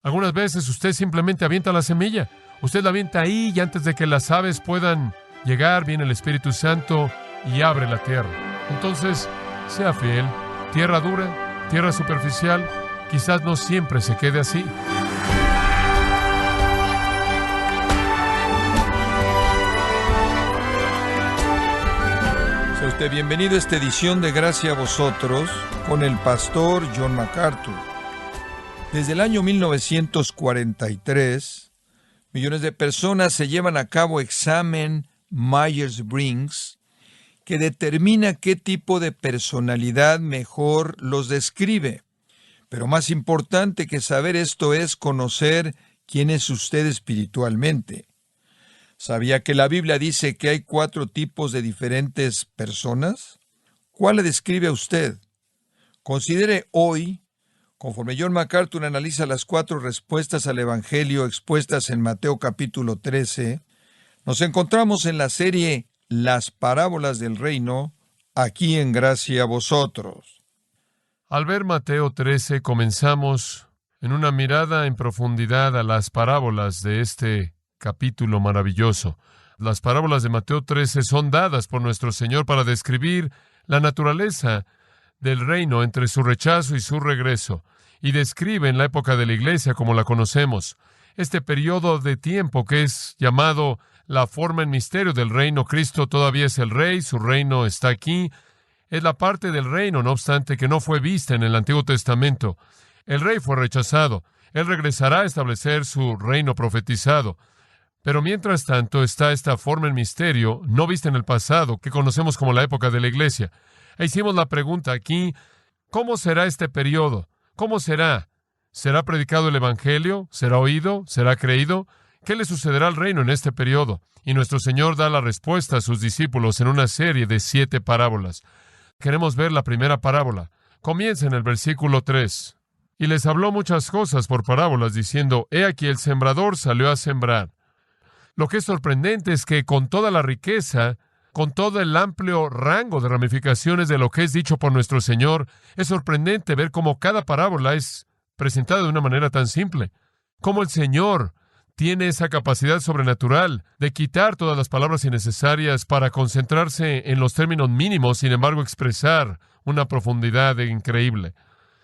Algunas veces usted simplemente avienta la semilla. Usted la avienta ahí y antes de que las aves puedan llegar, viene el Espíritu Santo y abre la tierra. Entonces, sea fiel. Tierra dura, tierra superficial, quizás no siempre se quede así. Sea usted bienvenido a esta edición de Gracia a Vosotros con el pastor John MacArthur. Desde el año 1943, millones de personas se llevan a cabo examen Myers-Briggs, que determina qué tipo de personalidad mejor los describe. Pero más importante que saber esto es conocer quién es usted espiritualmente. ¿Sabía que la Biblia dice que hay 4 tipos de diferentes personas? ¿Cuál le describe a usted? Considere hoy, conforme John MacArthur analiza las 4 respuestas al Evangelio expuestas en Mateo capítulo 13, nos encontramos en la serie Las Parábolas del Reino, aquí en Gracia a Vosotros. Al ver Mateo 13, comenzamos en una mirada en profundidad a las parábolas de este capítulo maravilloso. Las parábolas de Mateo 13 son dadas por nuestro Señor para describir la naturaleza del reino entre su rechazo y su regreso, y describen la época de la iglesia como la conocemos. Este periodo de tiempo que es llamado la forma en misterio del reino. Cristo todavía es el rey, su reino está aquí. Es la parte del reino, no obstante, que no fue vista en el Antiguo Testamento. El rey fue rechazado. Él regresará a establecer su reino profetizado. Pero mientras tanto está esta forma en misterio, no vista en el pasado, que conocemos como la época de la iglesia. E hicimos la pregunta aquí, ¿cómo será este periodo? ¿Cómo será? ¿Será predicado el Evangelio? ¿Será oído? ¿Será creído? ¿Qué le sucederá al reino en este periodo? Y nuestro Señor da la respuesta a sus discípulos en una serie de 7 parábolas. Queremos ver la primera parábola. Comienza en el versículo 3. Y les habló muchas cosas por parábolas, diciendo, he aquí el sembrador salió a sembrar. Lo que es sorprendente es que con toda la riqueza, con todo el amplio rango de ramificaciones de lo que es dicho por nuestro Señor, es sorprendente ver cómo cada parábola es presentada de una manera tan simple. Cómo el Señor tiene esa capacidad sobrenatural de quitar todas las palabras innecesarias para concentrarse en los términos mínimos, sin embargo expresar una profundidad increíble.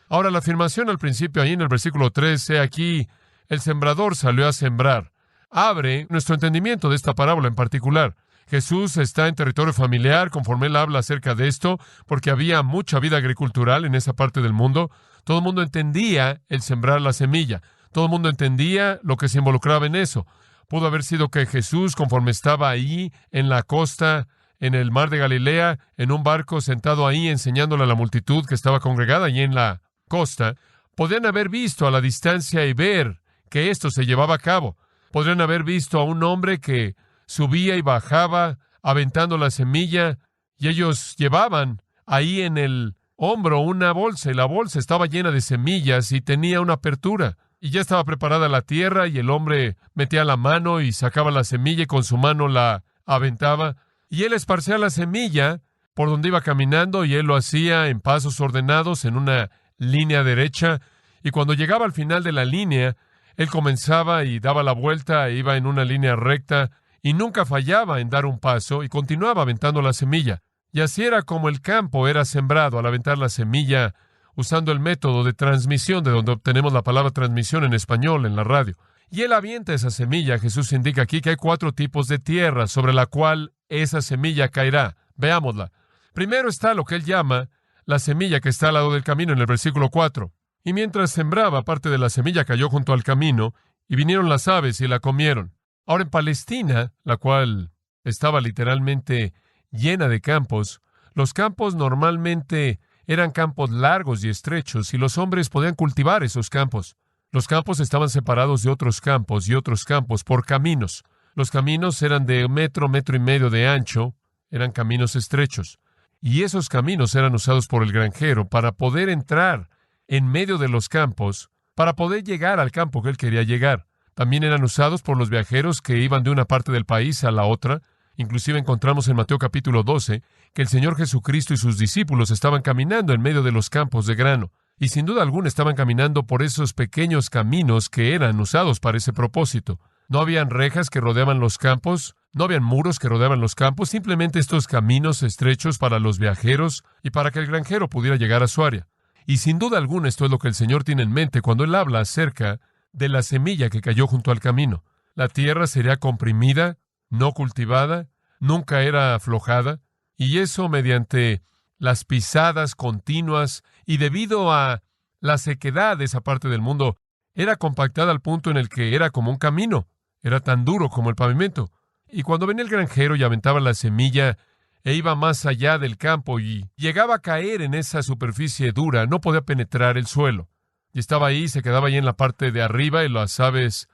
Ahora, la afirmación al principio, ahí en el versículo 3, he aquí, el sembrador salió a sembrar. Abre nuestro entendimiento de esta parábola en particular. Jesús está en territorio familiar, conforme él habla acerca de esto, porque había mucha vida agricultural en esa parte del mundo. Todo el mundo entendía el sembrar la semilla. Todo el mundo entendía lo que se involucraba en eso. Pudo haber sido que Jesús, conforme estaba ahí en la costa, en el mar de Galilea, en un barco sentado ahí enseñándole a la multitud que estaba congregada allí en la costa, podían haber visto a la distancia y ver que esto se llevaba a cabo. Podrían haber visto a un hombre que subía y bajaba aventando la semilla, y ellos llevaban ahí en el hombro una bolsa, y la bolsa estaba llena de semillas y tenía una apertura. Y ya estaba preparada la tierra, y el hombre metía la mano y sacaba la semilla y con su mano la aventaba. Y él esparcía la semilla por donde iba caminando, y él lo hacía en pasos ordenados, en una línea derecha. Y cuando llegaba al final de la línea, él comenzaba y daba la vuelta e iba en una línea recta y nunca fallaba en dar un paso y continuaba aventando la semilla. Y así era como el campo era sembrado al aventar la semilla usando el método de transmisión, de donde obtenemos la palabra transmisión en español en la radio. Y él avienta esa semilla. Jesús indica aquí que hay 4 tipos de tierra sobre la cual esa semilla caerá. Veámosla. Primero está lo que él llama la semilla que está al lado del camino en el versículo 4. Y mientras sembraba, parte de la semilla cayó junto al camino, y vinieron las aves y la comieron. Ahora en Palestina, la cual estaba literalmente llena de campos, los campos normalmente eran campos largos y estrechos, y los hombres podían cultivar esos campos. Los campos estaban separados de otros campos y otros campos por caminos. Los caminos eran de 1 metro, 1.5 metros de ancho, eran caminos estrechos. Y esos caminos eran usados por el granjero para poder entrar en medio de los campos, para poder llegar al campo que él quería llegar. También eran usados por los viajeros que iban de una parte del país a la otra. Inclusive encontramos en Mateo capítulo 12 que el Señor Jesucristo y sus discípulos estaban caminando en medio de los campos de grano. Y sin duda alguna estaban caminando por esos pequeños caminos que eran usados para ese propósito. No habían rejas que rodeaban los campos, no habían muros que rodeaban los campos, simplemente estos caminos estrechos para los viajeros y para que el granjero pudiera llegar a su área. Y sin duda alguna esto es lo que el Señor tiene en mente cuando Él habla acerca de la semilla que cayó junto al camino. La tierra sería comprimida, no cultivada, nunca era aflojada, y eso mediante las pisadas continuas, y debido a la sequedad de esa parte del mundo, era compactada al punto en el que era como un camino, era tan duro como el pavimento. Y cuando venía el granjero y aventaba la semilla, e iba más allá del campo y llegaba a caer en esa superficie dura, no podía penetrar el suelo. Y estaba ahí, se quedaba ahí en la parte de arriba, y las aves,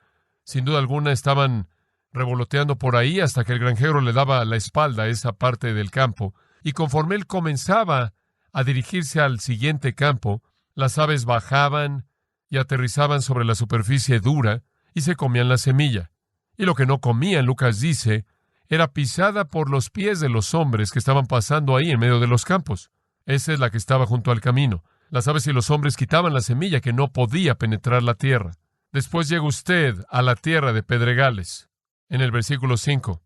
sin duda alguna, estaban revoloteando por ahí hasta que el granjero le daba la espalda a esa parte del campo. Y conforme él comenzaba a dirigirse al siguiente campo, las aves bajaban y aterrizaban sobre la superficie dura y se comían la semilla. Y lo que no comían, Lucas dice, era pisada por los pies de los hombres que estaban pasando ahí en medio de los campos. Esa es la que estaba junto al camino. Las aves y los hombres quitaban la semilla que no podía penetrar la tierra. Después llega usted a la tierra de pedregales, en el versículo 5.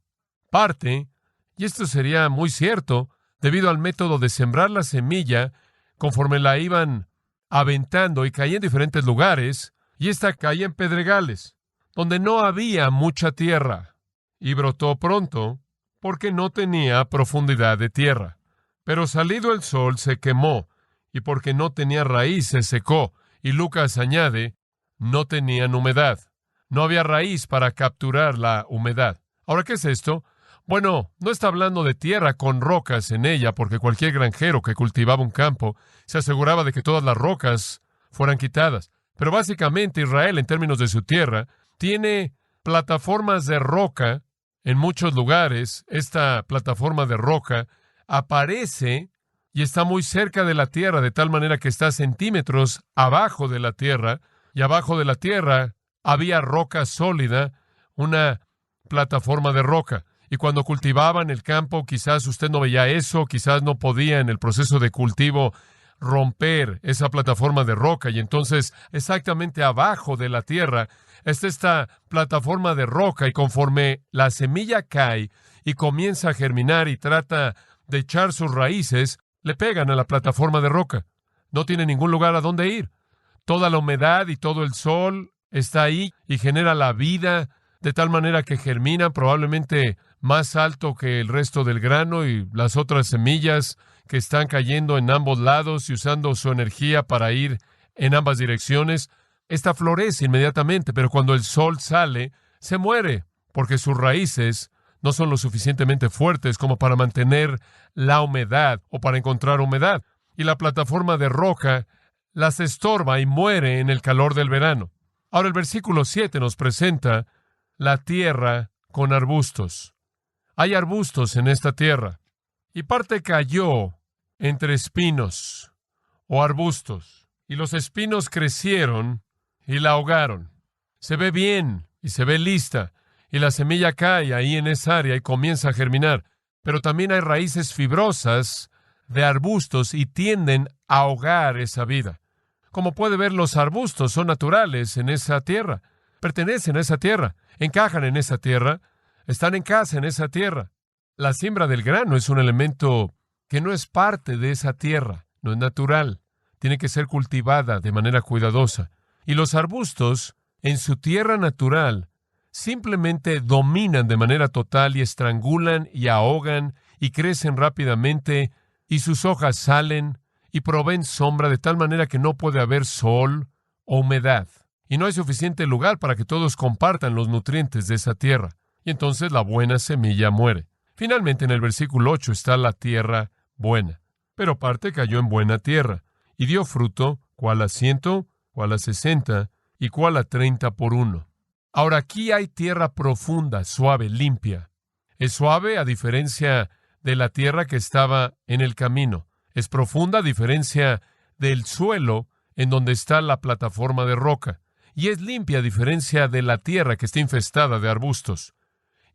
Parte, y esto sería muy cierto, debido al método de sembrar la semilla, conforme la iban aventando y caía en diferentes lugares, y esta caía en pedregales, donde no había mucha tierra, y brotó pronto, porque no tenía profundidad de tierra. Pero salido el sol se quemó, y porque no tenía raíz se secó, y Lucas añade, no tenían humedad. No había raíz para capturar la humedad. Ahora, ¿qué es esto? Bueno, no está hablando de tierra con rocas en ella, porque cualquier granjero que cultivaba un campo se aseguraba de que todas las rocas fueran quitadas. Pero básicamente Israel, en términos de su tierra, tiene plataformas de roca en muchos lugares. Esta plataforma de roca aparece y está muy cerca de la tierra, de tal manera que está centímetros abajo de la tierra, y abajo de la tierra había roca sólida, una plataforma de roca. Y cuando cultivaban el campo, quizás usted no veía eso, quizás no podía en el proceso de cultivo romper esa plataforma de roca. Y entonces, exactamente abajo de la tierra, está esta plataforma de roca, y conforme la semilla cae y comienza a germinar y trata de echar sus raíces, le pegan a la plataforma de roca. No tiene ningún lugar a donde ir. Toda la humedad y todo el sol está ahí y genera la vida, de tal manera que germinan probablemente más alto que el resto del grano y las otras semillas que están cayendo en ambos lados y usando su energía para ir en ambas direcciones. Esta florece inmediatamente, pero cuando el sol sale, se muere, porque sus raíces no son lo suficientemente fuertes como para mantener la humedad o para encontrar humedad. Y la plataforma de roca las estorba y muere en el calor del verano. Ahora el versículo 7 nos presenta la tierra con arbustos. Hay arbustos en esta tierra, y parte cayó entre espinos o arbustos, y los espinos crecieron y la ahogaron. Se ve bien y se ve lista, y la semilla cae ahí en esa área y comienza a germinar, pero también hay raíces fibrosas de arbustos y tienden a ahogar esa vida. Como puede ver, los arbustos son naturales en esa tierra, pertenecen a esa tierra, encajan en esa tierra, están en casa en esa tierra. La siembra del grano es un elemento que no es parte de esa tierra, no es natural, tiene que ser cultivada de manera cuidadosa. Y los arbustos, en su tierra natural, simplemente dominan de manera total y estrangulan y ahogan y crecen rápidamente, y sus hojas salen y proveen sombra de tal manera que no puede haber sol o humedad. Y no hay suficiente lugar para que todos compartan los nutrientes de esa tierra. Y entonces la buena semilla muere. Finalmente, en el versículo 8 está la tierra buena. Pero parte cayó en buena tierra, y dio fruto, cuál a 100, cuál a 60, y cuál a 30 por uno. Ahora aquí hay tierra profunda, suave, limpia. Es suave a diferencia de la tierra que estaba en el camino. Es profunda a diferencia del suelo en donde está la plataforma de roca. Y es limpia a diferencia de la tierra que está infestada de arbustos.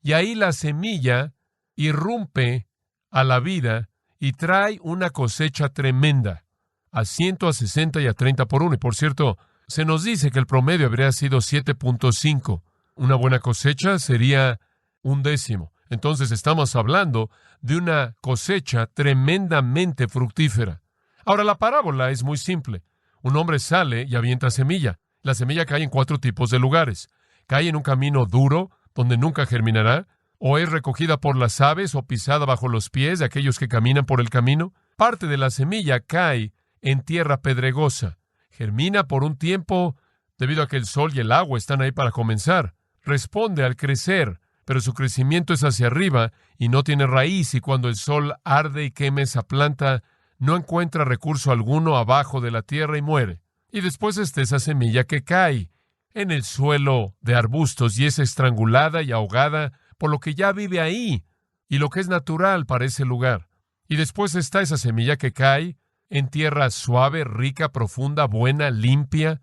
Y ahí la semilla irrumpe a la vida y trae una cosecha tremenda. a 100, a 60 y a 30 por uno. Y por cierto, se nos dice que el promedio habría sido 7.5. Una buena cosecha sería 1/10. Entonces estamos hablando de una cosecha tremendamente fructífera. Ahora, la parábola es muy simple. Un hombre sale y avienta semilla. La semilla cae en 4 tipos de lugares. Cae en un camino duro, donde nunca germinará, o es recogida por las aves o pisada bajo los pies de aquellos que caminan por el camino. Parte de la semilla cae en tierra pedregosa. Germina por un tiempo debido a que el sol y el agua están ahí para comenzar. Responde al crecer, pero su crecimiento es hacia arriba y no tiene raíz, y cuando el sol arde y quema esa planta, no encuentra recurso alguno abajo de la tierra y muere. Y después está esa semilla que cae en el suelo de arbustos y es estrangulada y ahogada por lo que ya vive ahí y lo que es natural para ese lugar. Y después está esa semilla que cae en tierra suave, rica, profunda, buena, limpia,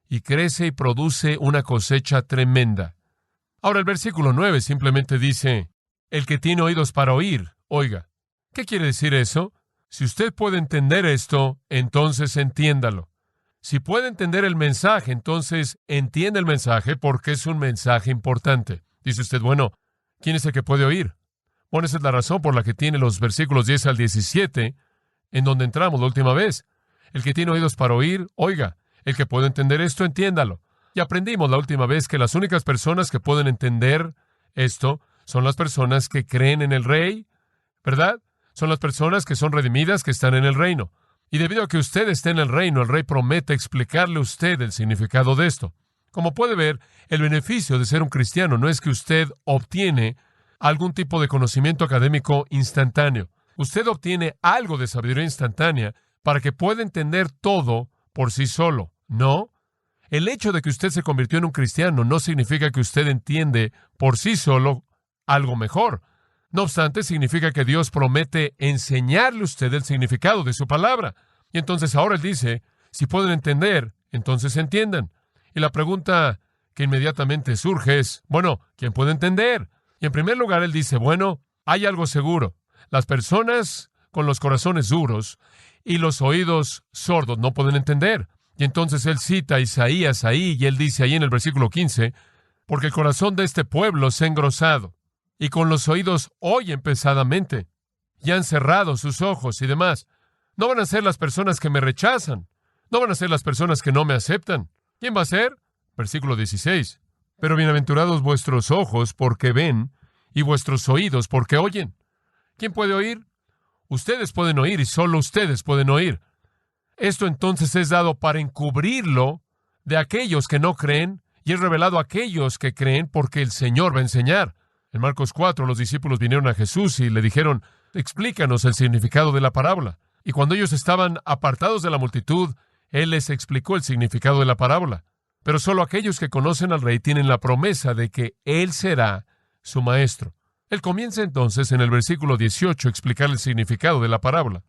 y crece y produce una cosecha tremenda. Ahora el versículo 9 simplemente dice, el que tiene oídos para oír, oiga. ¿Qué quiere decir eso? Si usted puede entender esto, entonces entiéndalo. Si puede entender el mensaje, entonces entiende el mensaje porque es un mensaje importante. Dice usted, bueno, ¿quién es el que puede oír? Bueno, esa es la razón por la que tiene los versículos 10 al 17, en donde entramos la última vez. El que tiene oídos para oír, oiga. El que puede entender esto, entiéndalo. Y aprendimos la última vez que las únicas personas que pueden entender esto son las personas que creen en el Rey, ¿verdad? Son las personas que son redimidas, que están en el reino. Y debido a que usted esté en el reino, el Rey promete explicarle a usted el significado de esto. Como puede ver, el beneficio de ser un cristiano no es que usted obtiene algún tipo de conocimiento académico instantáneo. Usted obtiene algo de sabiduría instantánea para que pueda entender todo por sí solo. No. El hecho de que usted se convirtió en un cristiano no significa que usted entiende por sí solo algo mejor. No obstante, significa que Dios promete enseñarle a usted el significado de su palabra. Y entonces ahora Él dice, si pueden entender, entonces entiendan. Y la pregunta que inmediatamente surge es, bueno, ¿quién puede entender? Y en primer lugar Él dice, bueno, hay algo seguro. Las personas con los corazones duros y los oídos sordos no pueden entender. Y entonces Él cita a Isaías ahí, y Él dice ahí en el versículo 15, porque el corazón de este pueblo se ha engrosado, y con los oídos oyen pesadamente, y han cerrado sus ojos y demás. No van a ser las personas que me rechazan, no van a ser las personas que no me aceptan. ¿Quién va a ser? Versículo 16. Pero bienaventurados vuestros ojos porque ven, y vuestros oídos porque oyen. ¿Quién puede oír? Ustedes pueden oír, y solo ustedes pueden oír. Esto entonces es dado para encubrirlo de aquellos que no creen, y es revelado a aquellos que creen porque el Señor va a enseñar. En Marcos 4, los discípulos vinieron a Jesús y le dijeron, explícanos el significado de la parábola. Y cuando ellos estaban apartados de la multitud, Él les explicó el significado de la parábola. Pero solo aquellos que conocen al Rey tienen la promesa de que Él será su maestro. Él comienza entonces en el versículo 18 a explicar el significado de la parábola.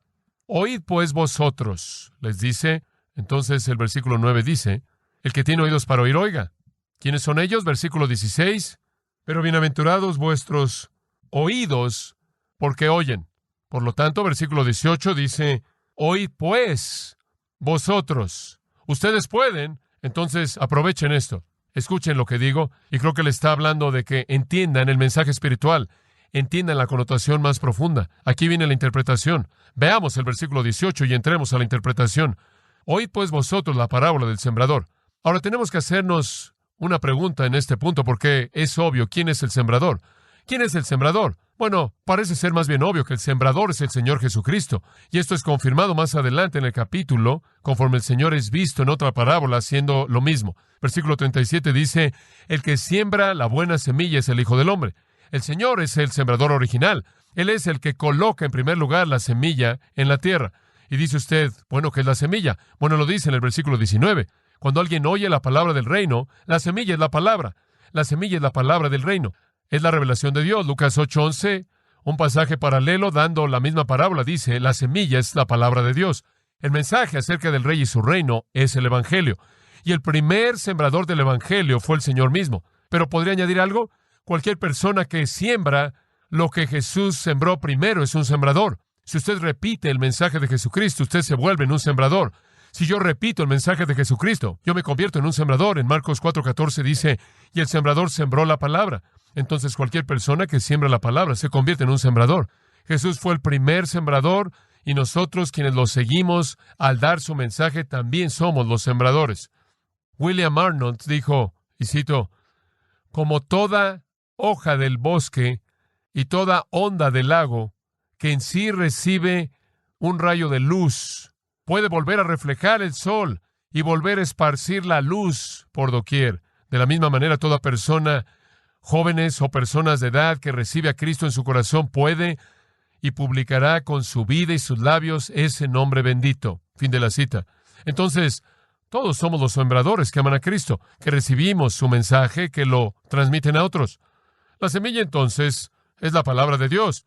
Oíd pues vosotros, les dice. Entonces el versículo 9 dice, el que tiene oídos para oír, oiga. ¿Quiénes son ellos? Versículo 16. Pero bienaventurados vuestros oídos, porque oyen. Por lo tanto, versículo 18 dice, oíd pues vosotros. Ustedes pueden, entonces aprovechen esto. Escuchen lo que digo, y creo que le está hablando de que entiendan el mensaje espiritual, entiendan la connotación más profunda. Aquí viene la interpretación. Veamos el versículo 18 y entremos a la interpretación. Oíd pues vosotros la parábola del sembrador. Ahora tenemos que hacernos una pregunta en este punto, porque es obvio quién es el sembrador. ¿Quién es el sembrador? Bueno, parece ser más bien obvio que el sembrador es el Señor Jesucristo, y esto es confirmado más adelante en el capítulo, conforme el Señor es visto en otra parábola haciendo lo mismo. Versículo 37 dice, el que siembra la buena semilla es el Hijo del Hombre. El Señor es el sembrador original. Él es el que coloca en primer lugar la semilla en la tierra. Y dice usted, bueno, ¿qué es la semilla? Bueno, lo dice en el versículo 19. Cuando alguien oye la palabra del reino, la semilla es la palabra. La semilla es la palabra del reino. Es la revelación de Dios. Lucas 8:11, un pasaje paralelo dando la misma parábola, dice, la semilla es la palabra de Dios. El mensaje acerca del rey y su reino es el evangelio. Y el primer sembrador del evangelio fue el Señor mismo. Pero ¿podría añadir algo? Cualquier persona que siembra lo que Jesús sembró primero es un sembrador. Si usted repite el mensaje de Jesucristo, usted se vuelve en un sembrador. Si yo repito el mensaje de Jesucristo, yo me convierto en un sembrador. En Marcos 4:14 dice, y el sembrador sembró la palabra. Entonces cualquier persona que siembra la palabra se convierte en un sembrador. Jesús fue el primer sembrador y nosotros quienes lo seguimos al dar su mensaje también somos los sembradores. William Arnold dijo, y cito, como toda hoja del bosque y toda onda del lago que en sí recibe un rayo de luz, puede volver a reflejar el sol y volver a esparcir la luz por doquier. De la misma manera, toda persona, jóvenes o personas de edad que recibe a Cristo en su corazón puede y publicará con su vida y sus labios ese nombre bendito. Fin de la cita. Entonces, todos somos los sembradores que aman a Cristo, que recibimos su mensaje, que lo transmiten a otros. La semilla, entonces, es la palabra de Dios.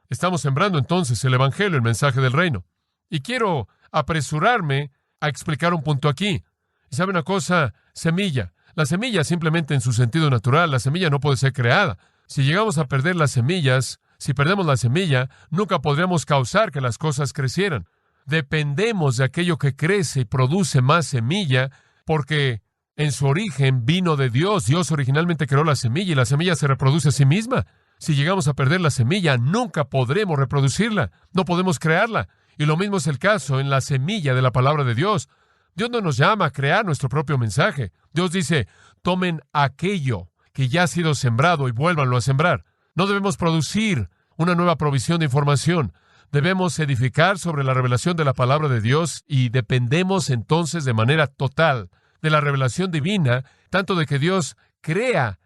Estamos sembrando, entonces, el Evangelio, el mensaje del reino. Y quiero apresurarme a explicar un punto aquí. ¿Y sabe una cosa? Semilla. La semilla, simplemente en su sentido natural, la semilla no puede ser creada. Si llegamos a perder las semillas, si perdemos la semilla, nunca podríamos causar que las cosas crecieran. Dependemos de aquello que crece y produce más semilla, porque en su origen vino de Dios. Dios originalmente creó la semilla y la semilla se reproduce a sí misma. Si llegamos a perder la semilla, nunca podremos reproducirla. No podemos crearla. Y lo mismo es el caso en la semilla de la palabra de Dios. Dios no nos llama a crear nuestro propio mensaje. Dios dice, tomen aquello que ya ha sido sembrado y vuélvanlo a sembrar. No debemos producir una nueva provisión de información. Debemos edificar sobre la revelación de la palabra de Dios y dependemos entonces de manera total de la revelación divina, tanto de que Dios crea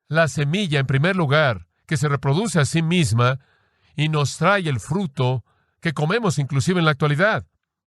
la semilla en primer lugar, que se reproduce a sí misma y nos trae el fruto que comemos inclusive en la actualidad.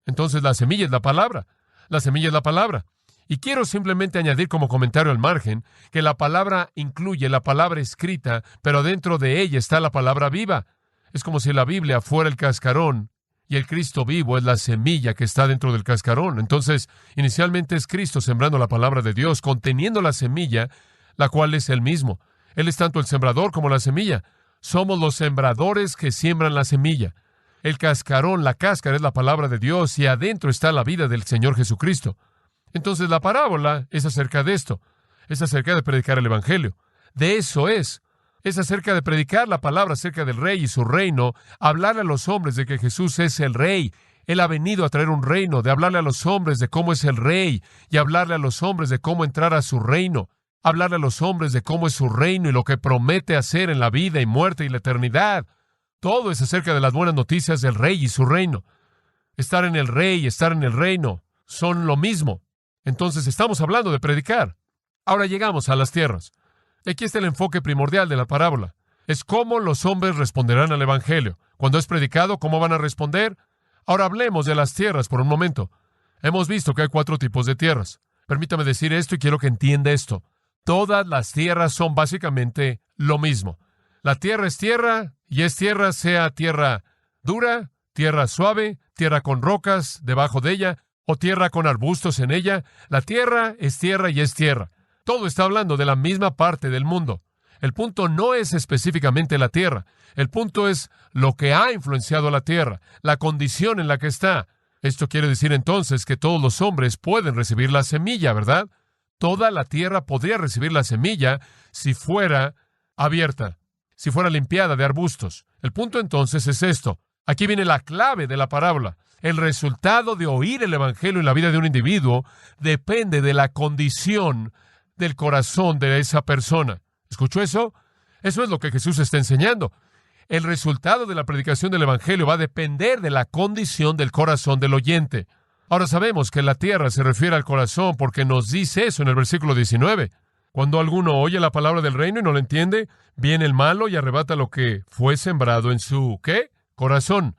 Entonces la semilla es la palabra. La semilla es la palabra. Y quiero simplemente añadir como comentario al margen que la palabra incluye la palabra escrita, pero dentro de ella está la palabra viva. Es como si la Biblia fuera el cascarón y el Cristo vivo es la semilla que está dentro del cascarón. Entonces, inicialmente es Cristo sembrando la palabra de Dios, conteniendo la semilla, la cual es Él mismo. Él es tanto el sembrador como la semilla. Somos los sembradores que siembran la semilla. El cascarón, la cáscara es la palabra de Dios y adentro está la vida del Señor Jesucristo. Entonces la parábola es acerca de esto. Es acerca de predicar el Evangelio. De eso es. Es acerca de predicar la palabra acerca del Rey y su reino, hablarle a los hombres de que Jesús es el Rey. Él ha venido a traer un reino, de hablarle a los hombres de cómo es el Rey y hablarle a los hombres de cómo entrar a su reino. Hablarle a los hombres de cómo es su reino y lo que promete hacer en la vida y muerte y la eternidad. Todo es acerca de las buenas noticias del Rey y su reino. Estar en el Rey y estar en el reino son lo mismo. Entonces estamos hablando de predicar. Ahora llegamos a las tierras. Aquí está el enfoque primordial de la parábola. Es cómo los hombres responderán al Evangelio. Cuando es predicado, ¿cómo van a responder? Ahora hablemos de las tierras por un momento. Hemos visto que hay 4 tipos de tierras. Permítame decir esto y quiero que entienda esto. Todas las tierras son básicamente lo mismo. La tierra es tierra, y es tierra, sea tierra dura, tierra suave, tierra con rocas debajo de ella, o tierra con arbustos en ella. La tierra es tierra y es tierra. Todo está hablando de la misma parte del mundo. El punto no es específicamente la tierra. El punto es lo que ha influenciado a la tierra, la condición en la que está. Esto quiere decir entonces que todos los hombres pueden recibir la semilla, ¿verdad? Toda la tierra podría recibir la semilla si fuera abierta, si fuera limpiada de arbustos. El punto entonces es esto. Aquí viene la clave de la parábola. El resultado de oír el Evangelio en la vida de un individuo depende de la condición del corazón de esa persona. ¿Escuchó eso? Eso es lo que Jesús está enseñando. El resultado de la predicación del Evangelio va a depender de la condición del corazón del oyente. Ahora sabemos que la tierra se refiere al corazón porque nos dice eso en el versículo 19. Cuando alguno oye la palabra del reino y no la entiende, viene el malo y arrebata lo que fue sembrado en su, ¿qué? Corazón.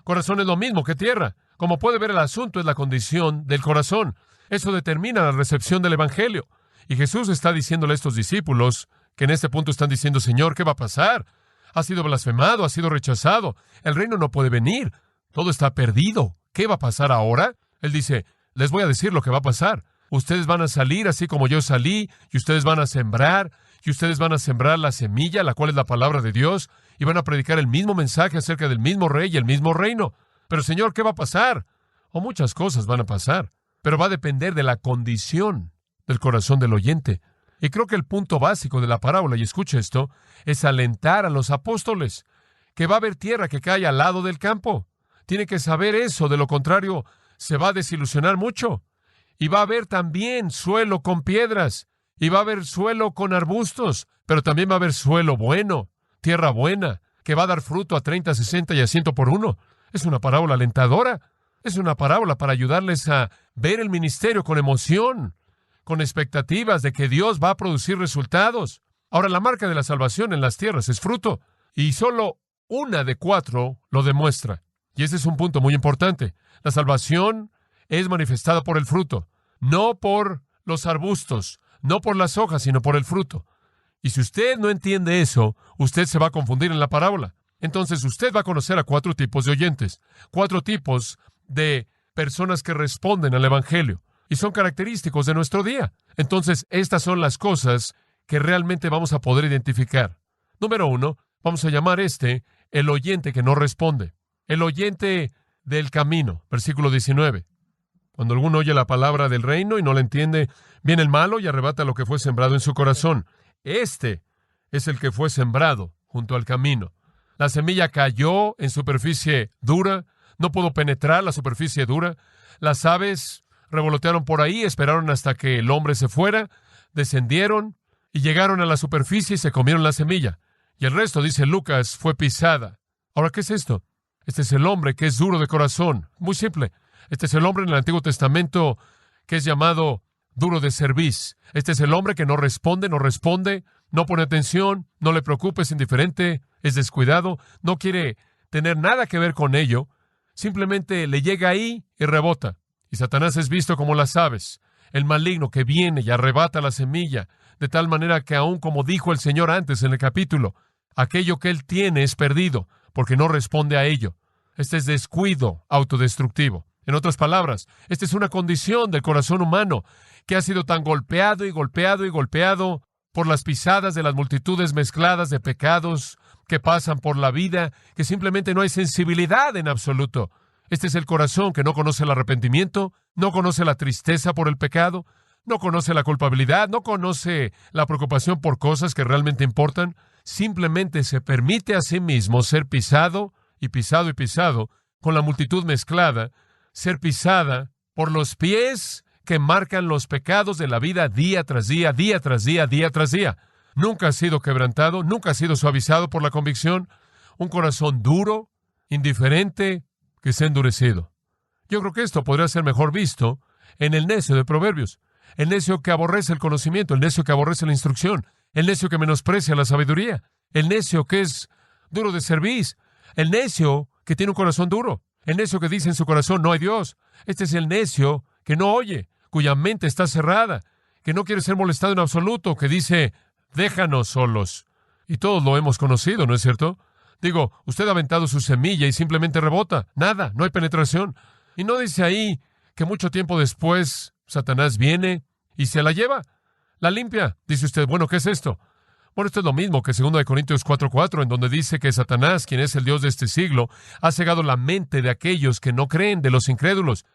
Corazón es lo mismo que tierra. Como puede ver, el asunto es la condición del corazón. Eso determina la recepción del Evangelio. Y Jesús está diciéndole a estos discípulos que en este punto están diciendo, Señor, ¿qué va a pasar? Ha sido blasfemado, ha sido rechazado. El reino no puede venir. Todo está perdido. ¿Qué va a pasar ahora? Él dice, les voy a decir lo que va a pasar. Ustedes van a salir así como yo salí, y ustedes van a sembrar la semilla, la cual es la palabra de Dios, y van a predicar el mismo mensaje acerca del mismo rey y el mismo reino. Pero Señor, ¿qué va a pasar? O muchas cosas van a pasar, pero va a depender de la condición del corazón del oyente. Y creo que el punto básico de la parábola, y escuche esto, es alentar a los apóstoles que va a haber tierra que cae al lado del campo. Tiene que saber eso, de lo contrario se va a desilusionar mucho. Y va a haber también suelo con piedras, y va a haber suelo con arbustos, pero también va a haber suelo bueno, tierra buena, que va a dar fruto a 30, 60 y a 100 por uno. Es una parábola alentadora. Es una parábola para ayudarles a ver el ministerio con emoción, con expectativas de que Dios va a producir resultados. Ahora, la marca de la salvación en las tierras es fruto, y solo una de 4 lo demuestra. Y ese es un punto muy importante. La salvación es manifestada por el fruto, no por los arbustos, no por las hojas, sino por el fruto. Y si usted no entiende eso, usted se va a confundir en la parábola. Entonces usted va a conocer a 4 tipos de oyentes, 4 tipos de personas que responden al Evangelio, y son característicos de nuestro día. Entonces, estas son las cosas que realmente vamos a poder identificar. Número 1, vamos a llamar el oyente que no responde. El oyente del camino, versículo 19. Cuando alguno oye la palabra del reino y no la entiende, viene el malo y arrebata lo que fue sembrado en su corazón. Este es el que fue sembrado junto al camino. La semilla cayó en superficie dura, no pudo penetrar la superficie dura. Las aves revolotearon por ahí, esperaron hasta que el hombre se fuera, descendieron y llegaron a la superficie y se comieron la semilla. Y el resto, dice Lucas, fue pisada. Ahora, ¿qué es esto? Este es el hombre que es duro de corazón. Muy simple. Este es el hombre en el Antiguo Testamento que es llamado duro de cerviz. Este es el hombre que no responde, no pone atención, no le preocupa, es indiferente, es descuidado, no quiere tener nada que ver con ello. Simplemente le llega ahí y rebota. Y Satanás es visto como las aves, el maligno que viene y arrebata la semilla, de tal manera que aún como dijo el Señor antes en el capítulo, aquello que él tiene es perdido, porque no responde a ello. Este es descuido autodestructivo. En otras palabras, esta es una condición del corazón humano que ha sido tan golpeado y golpeado y golpeado por las pisadas de las multitudes mezcladas de pecados que pasan por la vida, que simplemente no hay sensibilidad en absoluto. Este es el corazón que no conoce el arrepentimiento, no conoce la tristeza por el pecado, no conoce la culpabilidad, no conoce la preocupación por cosas que realmente importan. Simplemente se permite a sí mismo ser pisado y pisado y pisado con la multitud mezclada, ser pisada por los pies que marcan los pecados de la vida día tras día, día tras día, día tras día. Nunca ha sido quebrantado, nunca ha sido suavizado por la convicción. Un corazón duro, indiferente, que se ha endurecido. Yo creo que esto podría ser mejor visto en el necio de Proverbios. El necio que aborrece el conocimiento, el necio que aborrece la instrucción, el necio que menosprecia la sabiduría, el necio que es duro de cerviz, el necio que tiene un corazón duro, el necio que dice en su corazón, no hay Dios. Este es el necio que no oye, cuya mente está cerrada, que no quiere ser molestado en absoluto, que dice, déjanos solos. Y todos lo hemos conocido, ¿no es cierto? Digo, usted ha aventado su semilla y simplemente rebota. Nada, no hay penetración. Y no dice ahí que mucho tiempo después Satanás viene y se la lleva, la limpia. Dice usted, bueno, ¿qué es esto? Bueno, esto es lo mismo que 2 Corintios 4:4, en donde dice que Satanás, quien es el Dios de este siglo, ha cegado la mente de aquellos que no creen, de los incrédulos,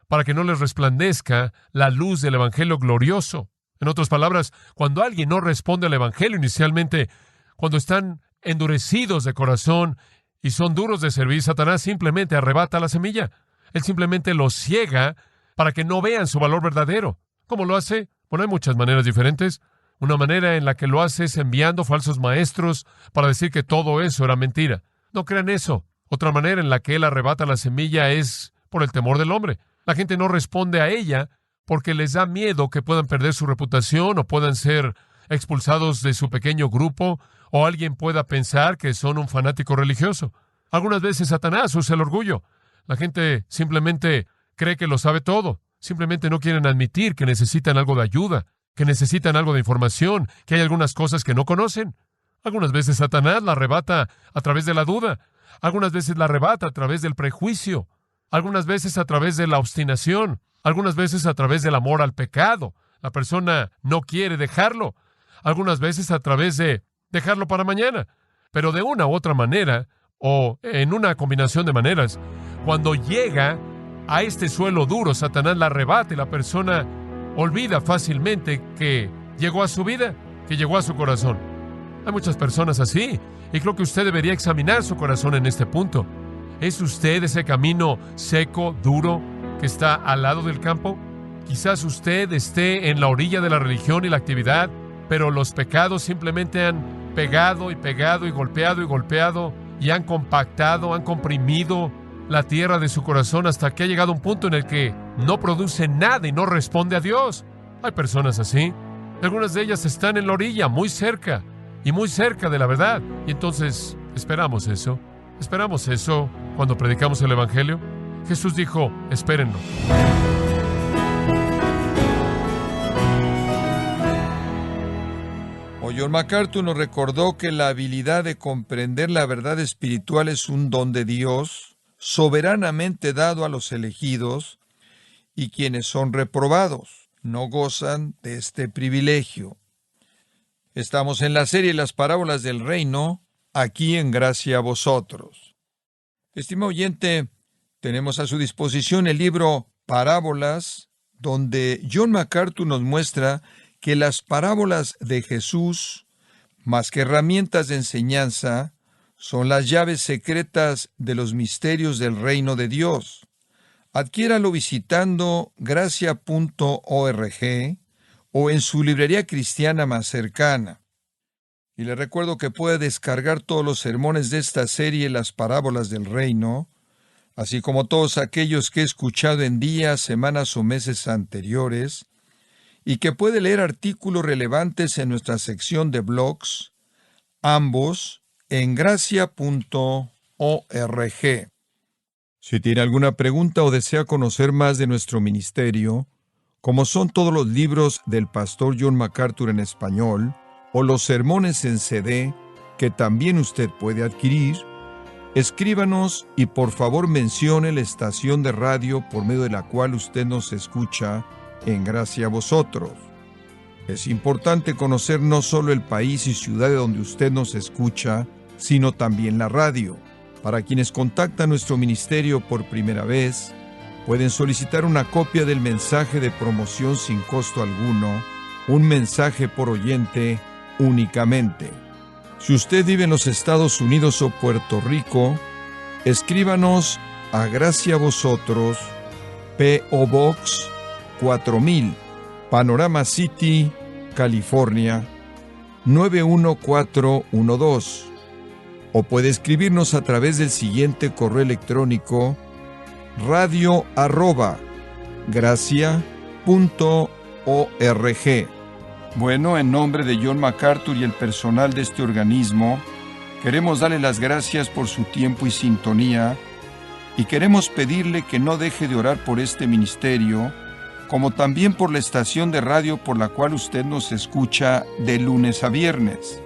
para que no les resplandezca la luz del Evangelio glorioso. En otras palabras, cuando alguien no responde al Evangelio inicialmente, cuando están endurecidos de corazón y son duros de servir, Satanás simplemente arrebata la semilla. Él simplemente los ciega para que no vean su valor verdadero. ¿Cómo lo hace? Bueno, hay muchas maneras diferentes. Una manera en la que lo hace es enviando falsos maestros para decir que todo eso era mentira. No crean eso. Otra manera en la que él arrebata la semilla es por el temor del hombre. La gente no responde a ella porque les da miedo que puedan perder su reputación o puedan ser expulsados de su pequeño grupo o alguien pueda pensar que son un fanático religioso. Algunas veces Satanás usa el orgullo. La gente simplemente cree que lo sabe todo. Simplemente no quieren admitir que necesitan algo de ayuda, que necesitan algo de información, que hay algunas cosas que no conocen. Algunas veces Satanás la arrebata a través de la duda. Algunas veces la arrebata a través del prejuicio. Algunas veces a través de la obstinación. Algunas veces a través del amor al pecado. La persona no quiere dejarlo. Algunas veces a través de dejarlo para mañana. Pero de una u otra manera, o en una combinación de maneras, cuando llega a este suelo duro, Satanás la arrebata y la persona olvida fácilmente que llegó a su vida, que llegó a su corazón. Hay muchas personas así, y creo que usted debería examinar su corazón en este punto. ¿Es usted ese camino seco, duro, que está al lado del campo? Quizás usted esté en la orilla de la religión y la actividad, pero los pecados simplemente han pegado y pegado y golpeado y han compactado, han comprimido la tierra de su corazón hasta que ha llegado un punto en el que no produce nada y no responde a Dios. Hay personas así. Algunas de ellas están en la orilla, muy cerca de la verdad. Y entonces esperamos eso cuando predicamos el Evangelio. Jesús dijo, espérenlo. John MacArthur nos recordó que la habilidad de comprender la verdad espiritual es un don de Dios, soberanamente dado a los elegidos, y quienes son reprobados no gozan de este privilegio. Estamos en la serie Las Parábolas del Reino, aquí en Gracia a Vosotros. Estimado oyente, tenemos a su disposición el libro Parábolas, donde John MacArthur nos muestra que las parábolas de Jesús, más que herramientas de enseñanza, son las llaves secretas de los misterios del reino de Dios. Adquiéralo visitando gracia.org o en su librería cristiana más cercana. Y le recuerdo que puede descargar todos los sermones de esta serie, Las Parábolas del Reino, así como todos aquellos que he escuchado en días, semanas o meses anteriores, y que puede leer artículos relevantes en nuestra sección de blogs, ambos en gracia.org. Si tiene alguna pregunta o desea conocer más de nuestro ministerio, como son todos los libros del pastor John MacArthur en español, o los sermones en CD, que también usted puede adquirir, escríbanos y por favor mencione la estación de radio por medio de la cual usted nos escucha en Gracia a Vosotros. Es importante conocer no solo el país y ciudad de donde usted nos escucha, sino también la radio. Para quienes contactan nuestro ministerio por primera vez, pueden solicitar una copia del mensaje de promoción sin costo alguno, un mensaje por oyente únicamente. Si usted vive en los Estados Unidos o Puerto Rico, escríbanos a Gracia a Vosotros, P.O. Box 4000, Panorama City, California, 91412. O puede escribirnos a través del siguiente correo electrónico: radio@gracia.org. Bueno, en nombre de John MacArthur y el personal de este organismo, queremos darle las gracias por su tiempo y sintonía, y queremos pedirle que no deje de orar por este ministerio, como también por la estación de radio por la cual usted nos escucha de lunes a viernes.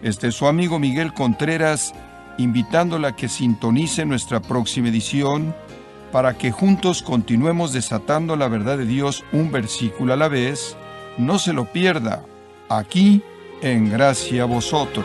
Este es su amigo Miguel Contreras, invitándola a que sintonice nuestra próxima edición para que juntos continuemos desatando la verdad de Dios un versículo a la vez. No se lo pierda, aquí en Gracia a Vosotros.